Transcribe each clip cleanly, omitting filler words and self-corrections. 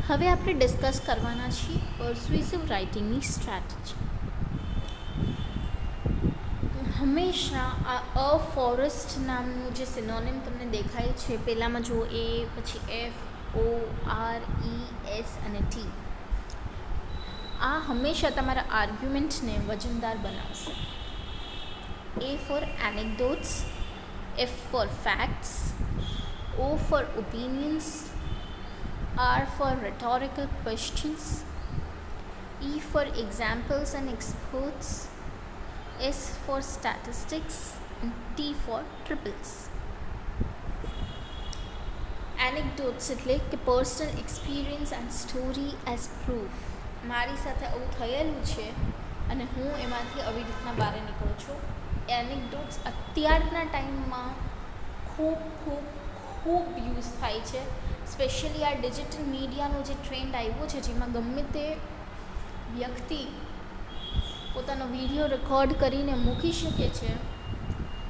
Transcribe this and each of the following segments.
હવે આપણે ડિસ્કસ કરવાના છીએ પર્સ્યુએસિવ રાઇટિંગની સ્ટ્રેટેજી. હંમેશા આ અ ફોરેસ્ટ નામનું જે સિનોનિમ તમને દેખાય છે, પહેલાંમાં જુઓ એ, પછી F, O, R, E, S અને ટી. આ હંમેશા તમારા આર્ગ્યુમેન્ટને વજનદાર બનાવશે. A for anecdotes, F for facts, O for opinions, R for rhetorical questions, E for examples and experts, S for statistics, and T for triples. Anecdotes એટલે કે personal experience and story as proof. મારી સાથે આવું થયેલું છે અને હું એમાંથી આવી રીતના બહાર નીકળું છું. એનેક્ડોટ્સ અત્યારના ટાઈમમાં ખૂબ યુઝ થાય છે. સ્પેશિયલી આ ડિજિટલ મીડિયાનો જે ટ્રેન્ડ આવ્યો છે, જેમાં ગમે તે વ્યક્તિ પોતાનો વિડીયો રેકોર્ડ કરીને મૂકી શકે છે,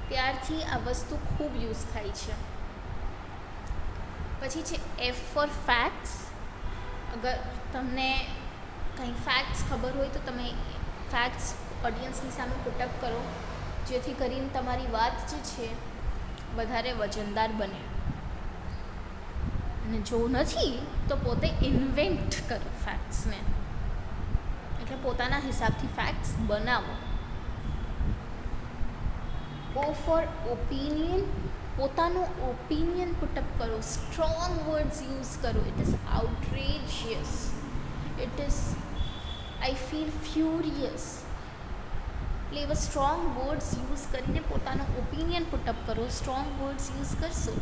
ત્યારથી આ વસ્તુ ખૂબ યુઝ થાય છે. પછી છે એફ ફોર ફેક્ટ્સ. અગર તમને કંઈ ફેક્ટ્સ ખબર હોય તો તમે ફેક્ટ્સ ઓડિયન્સની સામે પુટઅપ કરો, જેથી કરીને તમારી વાત જે છે વધારે વજનદાર બને. અને જો નથી તો પોતે ઇન્વેન્ટ કરો ફેક્ટ્સને, એટલે પોતાના હિસાબથી ફેક્ટ્સ બનાવો. O for opinion. પોતાનું ઓપિનિયન પુટઅપ કરો, સ્ટ્રોંગ વર્ડ્સ યુઝ કરો. It is outrageous, it is I feel furious. એટલે એવા સ્ટ્રોંગ વર્ડ્સ યુઝ કરીને પોતાનો ઓપિનિયન પુટઅપ કરો. સ્ટ્રોંગ વર્ડ્સ યુઝ કરશો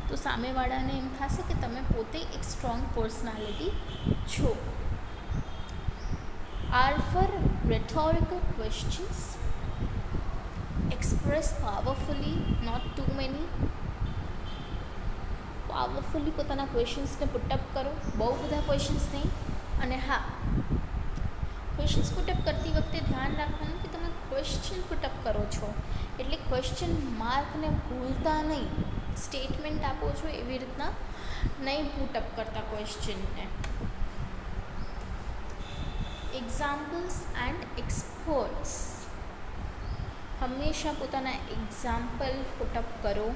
તો સામેવાળાને એમ થશે કે તમે પોતે એક સ્ટ્રોંગ પર્સનાલિટી છો. R for rhetorical questions. Express powerfully, not too many. Powerfully પોતાના ક્વેશ્ચન્સને પુટઅપ કરો, બહુ બધા ક્વેશ્ચન્સ નહીં. અને હા, ક્વેશ્ચન્સ પુટઅપ કરતી વખતે ધ્યાન રાખવાનું કે તમે ક્વેશ્ચન પુટઅપ કરો છો એટલે ક્વેશ્ચન માર્કને ભૂલતા નહીં. સ્ટેટમેન્ટ આપો છો એવી રીતના નહીં પુટઅપ કરતા ક્વેશ્ચનને. Examples and experts. હંમેશા પોતાના એક્ઝામ્પલ પુટઅપ કરો.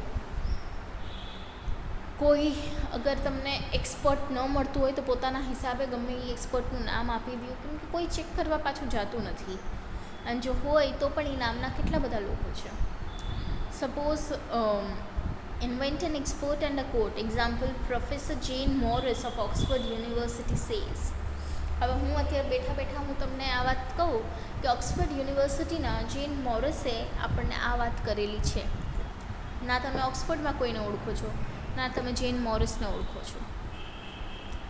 કોઈ અગર તમને એક્સપર્ટ ન મળતું હોય તો પોતાના હિસાબે ગમે એ એક્સપર્ટનું નામ આપી દો, કેમ કે કોઈ ચેક કરવા પાછું જતું નથી. અને જો હોય તો પણ એ નામના કેટલા બધા લોકો છે. Suppose invent an expert and a quote. Example, Professor Jane Morris of Oxford University says. હવે હું અત્યારે બેઠા હું તમને આ વાત કહું કે ઓક્સફર્ડ યુનિવર્સિટીના જેન મોરિસે આપણને આ વાત કરેલી છે. ના તમે ઓક્સફર્ડમાં કોઈને ઓળખો છો, ના તમે જેન મોરિસને ઓળખો છો,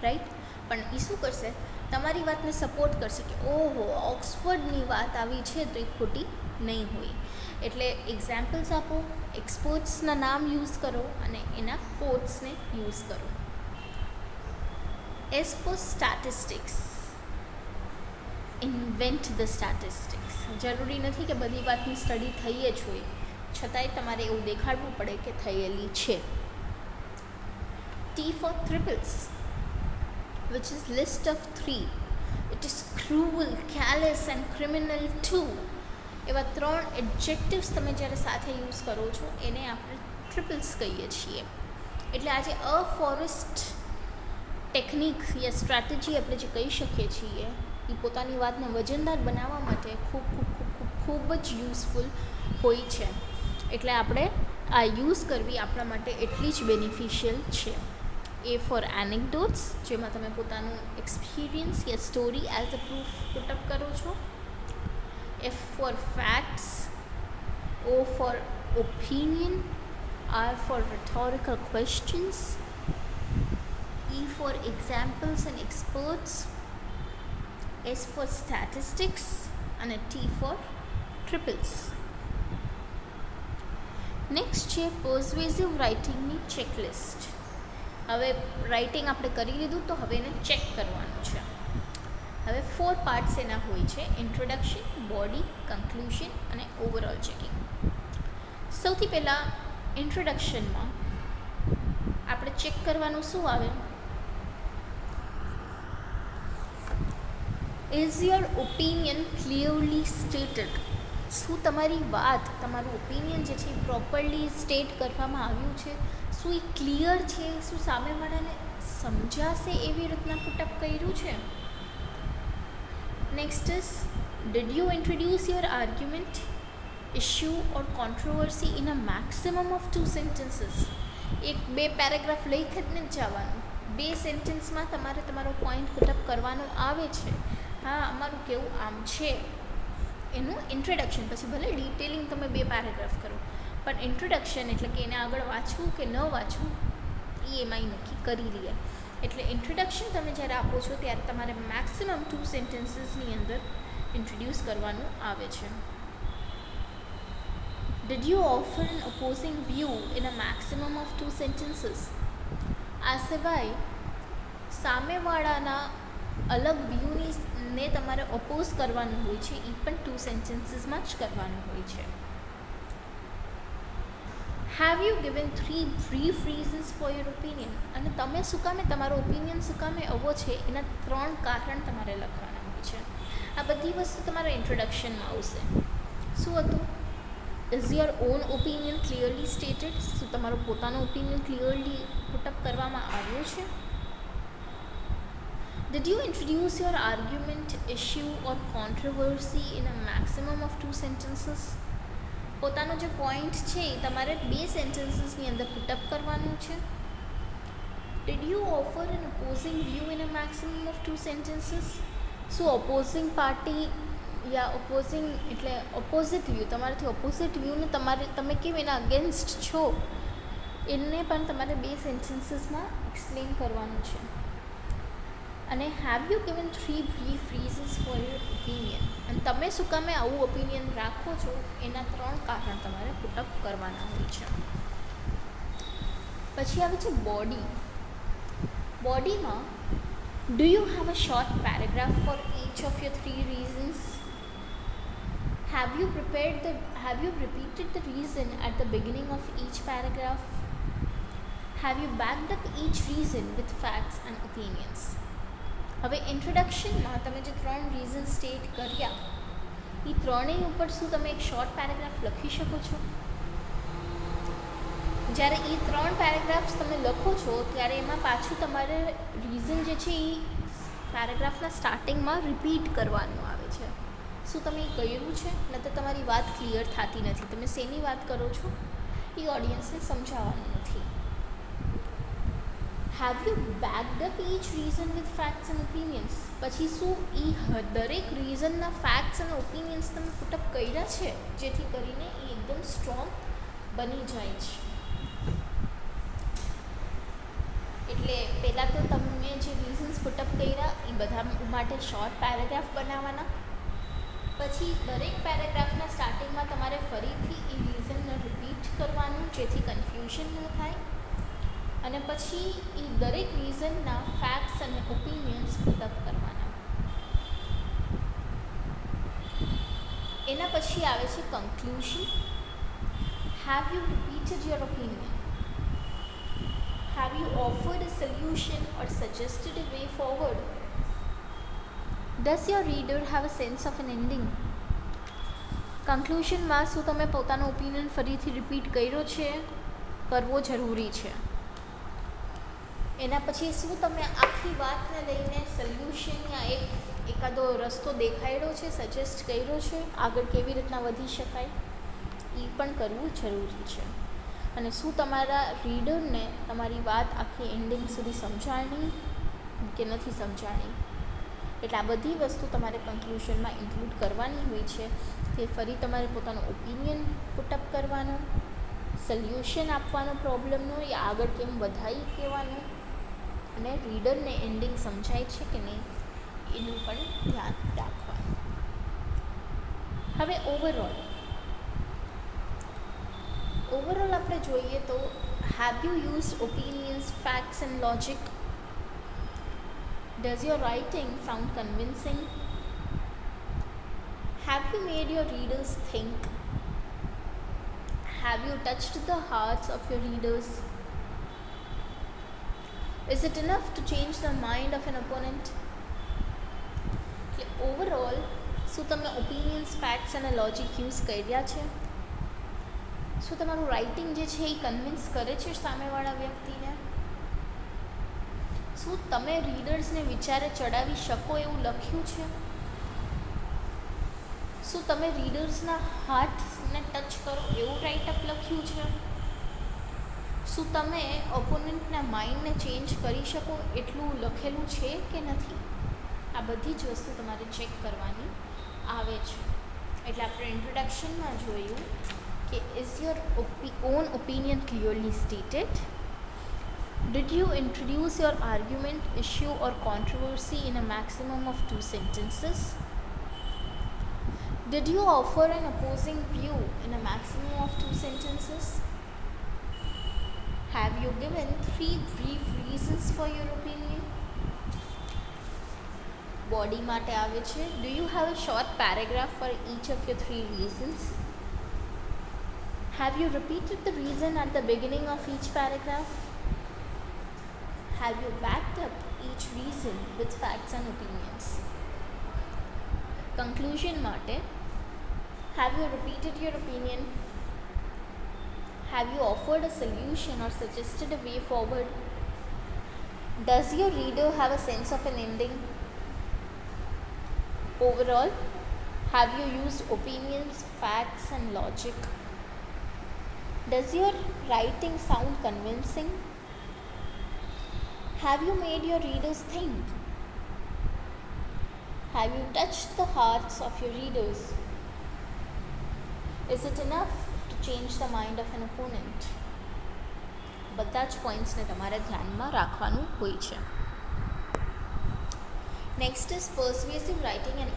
રાઈટ? પણ એ શું કરશે? તમારી વાતને સપોર્ટ કરશે કે ઓહો, ઓક્સફર્ડની વાત આવી છે તો એ ખોટી નહીં હોય. એટલે એક્ઝામ્પલ્સ આપો, એક્સપર્ટ્સના નામ યુઝ કરો અને એના કોટ્સને યુઝ કરો. As for statistics. Invent the statistics. જરૂરી નથી કે બધી વાતની સ્ટડી થઈ જ હોય, છતાંય તમારે એવું દેખાડવું પડે કે થયેલી છે. T for triples, which is list of 3. It is cruel, callous and criminal too. એવા 3 એડજેક્ટિવ્સ તમે જ્યારે સાથે યુઝ કરો છો એને આપણે ટ્રિપલ્સ કહીએ છીએ. એટલે આજે અ ફોરેસ્ટ ટેકનિક યા સ્ટ્રેટેજી આપણે જે કહી શકીએ છીએ એ પોતાની વાતને વજનદાર બનાવવા માટે ખૂબ જ યુઝફુલ હોય છે. એટલે આપણે આ યુઝ કરવી આપણા માટે એટલી જ બેનિફિશિયલ છે. એ ફોર એનેક્ડોટ્સ, જેમાં તમે પોતાનું experience yeah story as a proof put up કરો છો. F for facts, O for opinion, R for rhetorical questions, E for examples and experts, S for statistics and T for triples. Next છે પર્સ્યુએસિવ રાઇટિંગની checklist. હવે writing આપણે કરી લીધું તો હવે એને ચેક કરવાનું છે. હવે 4 પાર્ટ્સ એના હોય છે: ઇન્ટ્રોડક્શન, બોડી, કન્ક્લુઝન અને ઓવરઓલ ચેકિંગ. સૌથી પહેલાં ઇન્ટ્રોડક્શનમાં આપણે ચેક કરવાનું શું આવે? Is your opinion clearly stated? શું તમારી વાત, તમારું ઓપિનિયન જે છે એ પ્રોપરલી સ્ટેટ કરવામાં આવ્યું છે? શું એ ક્લિયર છે? શું સામેવાળાને સમજાશે એવી રીતના પુટઅપ કર્યું છે? Next is, did you introduce your argument, issue or controversy in a maximum of 2 sentences? 1-2 paragraph લઈને જ જવાનું, 2 સેન્ટેન્સમાં તમારે તમારો પોઈન્ટ પુટઅપ કરવાનો આવે છે. હા, અમારું કેવું આમ છે, એનું ઇન્ટ્રોડક્શન. પછી ભલે ડિટેલિંગ તમે 2 પેરેગ્રાફ કરો, પણ ઇન્ટ્રોડક્શન એટલે કે એને આગળ વાંચવું કે ન વાંચવું એ એમાંય નક્કી કરી લઈએ. એટલે ઇન્ટ્રોડક્શન તમે જ્યારે આપો છો ત્યારે તમારે મેક્સિમમ 2 સેન્ટેન્સીસની અંદર ઇન્ટ્રોડ્યુસ કરવાનું આવે છે. Did you offer an opposing view in a maximum of 2 sentences? આ સિવાય સામેવાળાના અલગ વ્યૂને તમારે ઓપોઝ કરવાનું હોય છે, એ પણ 2 સેન્ટેન્સીસમાં જ કરવાનું હોય છે. Have you given 3 brief reasons for your opinion? અને તમે શું કામે, તમારો ઓપિનિયન શું કામે આવો છે એના 3 કારણ તમારે લખવાના હોય છે. આ બધી વસ્તુ તમારા ઇન્ટ્રોડક્શનમાં આવશે. શું હતું? Is your own opinion clearly stated? શું તમારો પોતાનો ઓપિનિયન ક્લિયરલી પુટઅપ કરવામાં આવ્યો છે? Did you introduce your argument, issue or controversy in a maximum of 2 sentences? પોતાનો જે પોઈન્ટ છે એ તમારે 2 સેન્ટેન્સીસની અંદર પુટઅપ કરવાનું છે. Did you offer an opposing view in a maximum of 2 sentences? શું ઓપોઝિંગ પાર્ટી યા ઓપોઝિંગ એટલે ઓપોઝિટ વ્યૂ, તમારાથી ઓપોઝિટ વ્યૂને તમે કેમ એના અગેન્સ્ટ છો એને પણ તમારે 2 સેન્ટેન્સીસમાં એક્સપ્લેન કરવાનું છે. અને have you given 3 brief reasons for your opinion? અને તમે શું કામે આવું ઓપિનિયન રાખો છો એના 3 કારણ તમારે પુટઅપ કરવાના હોય છે. પછી આવે છે બોડી. બોડીમાં do you have a short paragraph for each of your 3 reasons? Have you repeated the reason at the beginning of each paragraph? Have you backed up each reason with facts and opinions? હવે ઇન્ટ્રોડક્શનમાં તમે જે 3 reason state કર્યા એ 3 ઉપર શું તમે એક short paragraph લખી શકો છો? જ્યારે એ 3 પેરેગ્રાફ્સ તમે લખો છો ત્યારે એમાં પાછું તમારે રીઝન જે છે એ પેરેગ્રાફના સ્ટાર્ટિંગમાં રિપીટ કરવાનું આવે છે. શું તમે એ કર્યું છે? ન તો તમારી વાત ક્લિયર થતી નથી. તમે શેની વાત કરો છો એ ઓડિયન્સને સમજાવવાનું નથી. Have you backed up each reason with facts and opinions? પછી શું એ દરેક રીઝનના ફેક્ટ્સ અને ઓપિનિયન્સ તમે પુટઅપ કર્યા છે જેથી કરીને એ એકદમ સ્ટ્રોંગ બની જાય છે? એટલે પહેલાં તો તમે જે રીઝન્સ પુટઅપ કર્યા એ બધા માટે શોર્ટ પેરેગ્રાફ બનાવવાના. પછી દરેક પેરેગ્રાફના સ્ટાર્ટિંગમાં તમારે ફરીથી એ રીઝનને રિપીટ કરવાનું જેથી કન્ફ્યુઝન ન થાય. અને પછી એ દરેક રીઝનના ફેક્ટ્સ અને ઓપિનિયન્સ પુટઅપ કરવાના. એના પછી આવે છે conclusion. Have you repeated your opinion? Have you offered a solution or suggested a way forward? Does your reader have a sense of an ending? કન્ક્લુઝનમાં શું તમે પોતાનો ઓપિનિયન ફરીથી રિપીટ કર્યો છે? કરવો જરૂરી છે. એના પછી શું તમે આખી વાતને લઈને સોલ્યુશન યા એકાદો રસ્તો દેખાડ્યો છે, સજેસ્ટ કર્યો છે આગળ કેવી રીતના વધી શકાય? એ પણ કરવું જરૂરી છે. અને શું તમારા રીડરને તમારી વાત આખી એન્ડિંગ સુધી સમજાણી કે નથી સમજાણી? એટલે આ બધી વસ્તુ તમારે કન્ક્લુઝનમાં ઇન્ક્લુડ કરવાની હોય છે. તે ફરી તમારે પોતાનો ઓપિનિયન પુટઅપ કરવાનો, સોલ્યુશન આપવાનો પ્રોબ્લેમનો યા આગળ કેમ વધાઈ કહેવાનું, અને રીડરને એન્ડિંગ સમજાય છે કે નહીં એનું પણ ધ્યાન રાખવાનું. હવે ઓવરઓલ આપણે જોઈએ તો have you used opinions, facts and logic? Does your writing sound convincing? Have you made your readers think? Have you touched the hearts of your readers? Is it enough to change the mind of an opponent? એટલે overall શું તમે opinions, facts અને logic use કર્યા છે? શું તમારું writing જે છે એ કન્વિન્સ કરે છે સામેવાળા વ્યક્તિને? શું તમે રીડર્સને વિચારે ચડાવી શકો એવું લખ્યું છે? શું તમે રીડર્સના હાર્ટને ટચ કરો એવું રાઇટઅપ લખ્યું છે? શું તમે ઓપોનન્ટના માઇન્ડને ચેન્જ કરી શકો એટલું લખેલું છે કે નથી? આ બધી જ વસ્તુ તમારે ચેક કરવાની આવે છે. એટલે આપણે ઇન્ટ્રોડક્શનમાં જોયું કે is your own opinion clearly stated? Did you introduce your argument, issue or controversy in a maximum of 2 sentences? Did you offer an opposing view in a maximum of 2 sentences? Have you given 3 brief reasons for your opinion? Body માટે આવે છે. Do you have a short paragraph for each of your 3 reasons? Have you repeated the reason at the beginning of each paragraph? Have you backed up each reason with facts and opinions? Conclusion માટે, have you repeated your opinion? Have you offered a solution or suggested a way forward? Does your reader have a sense of an ending? Overall, have you used opinions, facts and logic? Does your writing sound convincing? Have you made your readers think? Have you touched the hearts of your readers? Is it enough to change the mind of an opponent? બધા જ પોઈન્ટ્સને તમારે ધ્યાનમાં રાખવાનું હોય છે. Next is persuasive writing and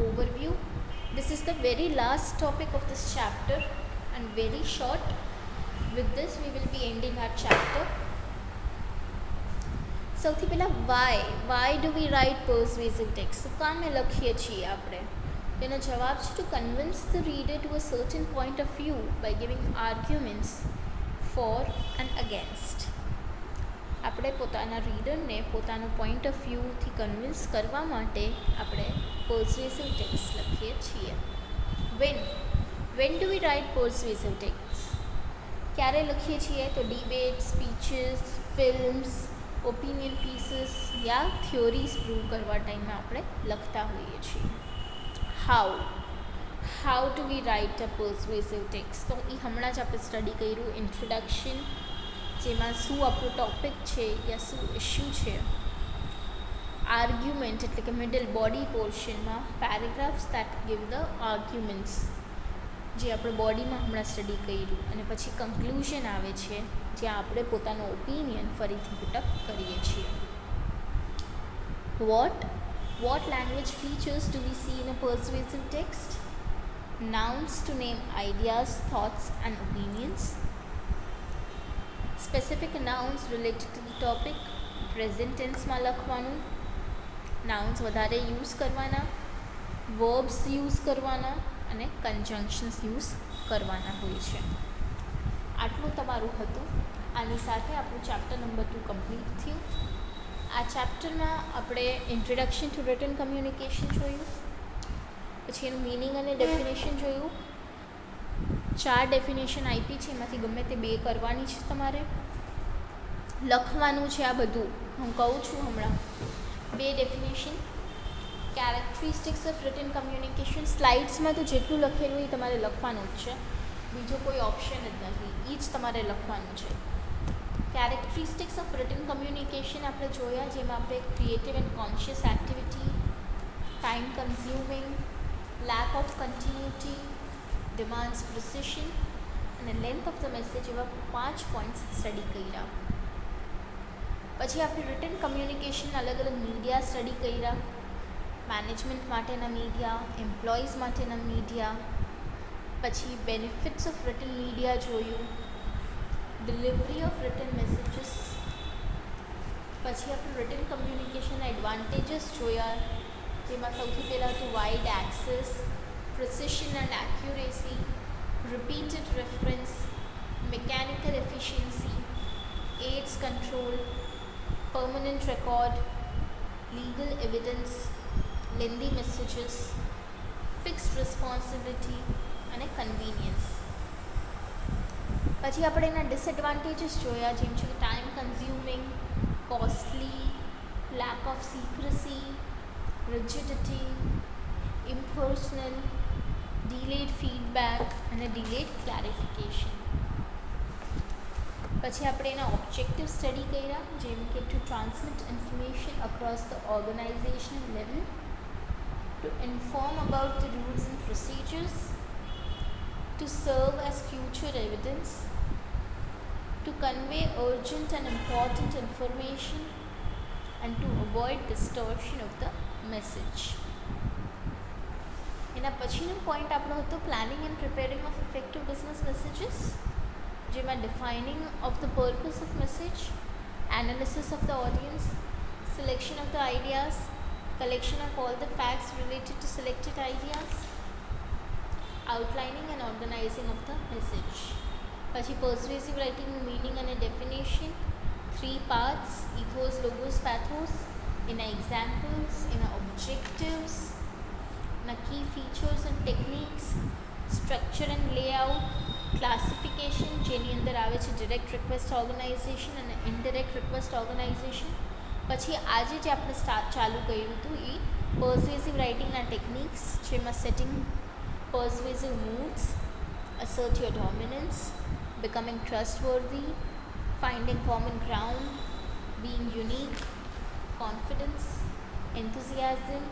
overview. This is the very last topic of this chapter and very short. With this we will be ending our chapter. સૌથી પહેલાં why do we write persuasive text? શું કામે લખીએ છીએ આપણે? તેનો જવાબ છે to convince the reader to a certain point of view by giving arguments for and against. આપણે પોતાના રીડરને પોતાનો પોઈન્ટ ઓફ વ્યૂથી કન્વિન્સ કરવા માટે આપણે પર્સ્વેસિવ ટેક્સ્ટ લખીએ છીએ. When do we write persuasive text? ક્યારે લખીએ છીએ? તો debate, speeches, films, opinion pieces યા થિયોરીઝ પ્રૂવ કરવા ટાઈમે આપણે લખતા હોઈએ છીએ. How to we write a persuasive text? તો એ હમણાં જ આપણે સ્ટડી કર્યું ઇન્ટ્રોડક્શન, જેમાં શું આપણું ટોપિક છે યા શું ઇશ્યુ છે. આર્ગ્યુમેન્ટ એટલે કે મિડલ બોડી પોર્શનમાં paragraphs that give the arguments, જે આપણે બોડીમાં હમણાં સ્ટડી કર્યું. અને પછી કન્ક્લુઝન આવે છે, જ્યાં આપણે પોતાનો ઓપિનિયન ફરીથી પુટઅપ કરીએ છીએ. What language features do we see in a persuasive text? Nouns to name ideas, thoughts and opinions. Specific nouns related to the topic, present tenseમાં લખવાનું. Nouns વધારે યુઝ કરવાના, verbs યુઝ કરવાના અને conjunctions યુઝ કરવાના હોય છે. આટલું તમારું હતું. આની સાથે આપણું ચેપ્ટર નંબર 2 કમ્પ્લીટ થયું. આ ચેપ્ટરમાં આપણે ઇન્ટ્રોડક્શન ટુ રિટન કમ્યુનિકેશન જોયું, પછી એનું મિનિંગ અને ડેફિનેશન જોયું. 4 ડેફિનેશન આપી છે, એમાંથી ગમે તે 2 કરવાની છે. તમારે લખવાનું છે આ બધું, હું કહું છું હમણાં. 2 definition, characteristics of return communication. સ્લાઇડ્સમાં તો જેટલું લખેલું એ તમારે લખવાનું જ છે, બીજો કોઈ ઓપ્શન જ નથી, એ જ તમારે લખવાનું છે. કેરેક્ટરિસ્ટિક્સ ઓફ રિટન કમ્યુનિકેશન આપણે જોયા, જેમાં આપણે creative and conscious activity, time consuming, lack of continuity, demands precision અને લેન્થ ઓફ ધ મેસેજ, એવા 5 પોઈન્ટ્સ સ્ટડી કર્યા. પછી આપણે રિટન કમ્યુનિકેશનના અલગ અલગ મીડિયા સ્ટડી કર્યા. મેનેજમેન્ટ માટેના મીડિયા, એમ્પ્લોઈઝ માટેના મીડિયા, પછી બેનિફિટ્સ ઓફ રિટન મીડિયા જોયું, ડિલિવરી ઓફ રિટન મેસેજીસ, પછી આપણે રિટન કમ્યુનિકેશનના એડવાન્ટેજીસ જોયા, જેમાં સૌથી પહેલાં હતું wide access, precision and accuracy, repeated reference, mechanical efficiency, aids control, permanent record, legal evidence, lengthy messages, fixed responsibility અને કન્વીનિયન્સ. પછી આપણે એના ડિસએડવાન્ટેજીસ જોયા, જેમ છે કે time consuming, costly, lack of secrecy, rigidity, impersonal, delayed feedback અને delayed clarification. પછી આપણે એના ઓબ્જેક્ટિવ સ્ટડી કર્યા, જેમ કે to transmit information across the organisational level, to inform about the rules and procedures, to સર્વ as future evidence, to convey urgent and important information, and to avoid distortion of the message. એના પછીનો point આપણો હતો planning and preparing of effective business messages, જેમાં defining of the purpose of message, analysis of the audience, selection of the ideas, collection of all the facts related to selected ideas, outlining and organizing of the message. પછી persuasive writing નું meaning અને definition, 3 parts, ethos, logos, pathos, એના examples, એના objectives, એના key features and techniques, structure and layout, classification જેની અંદર આવે છે direct request organization અને indirect request organization. પછી આજે જે આપણે ચાલુ કર્યું હતું એ persuasive writingના techniques, જેમાં setting persuasive moods, assert your dominance, becoming trustworthy, finding common ground, being unique, confidence, enthusiasm,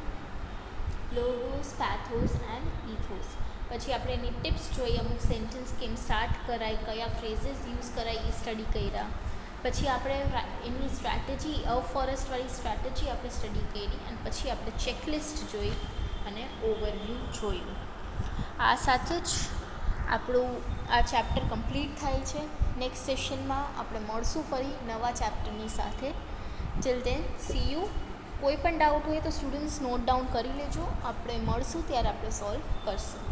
logos, pathos and ethos. પછી આપણે એની ટિપ્સ જોઈ, અમુક સેન્ટેન્સ કેમ સ્ટાર્ટ કરાય, કયા ફ્રેઝીસ યુઝ કરાય એ સ્ટડી કર્યા. પછી આપણે એની સ્ટ્રેટેજી, ફોરેસ્ટવાળી સ્ટ્રેટેજી આપણે સ્ટડી કરી અને પછી આપણે ચેકલિસ્ટ જોઈ અને ઓવરવ્યૂ જોયું. આ સાથે જ આપણું આ ચેપ્ટર કમ્પ્લીટ થાય છે. નેક્સ્ટ સેશનમાં આપણે મળશું ફરી નવા ચેપ્ટરની સાથે. Till then C you. કોઈ પણ ડાઉટ હોય તો સ્ટુડન્ટ્સ નોટ ડાઉન કરી લેજો. આપણે મળશું ત્યારે આપણે સોલ્વ કરશું.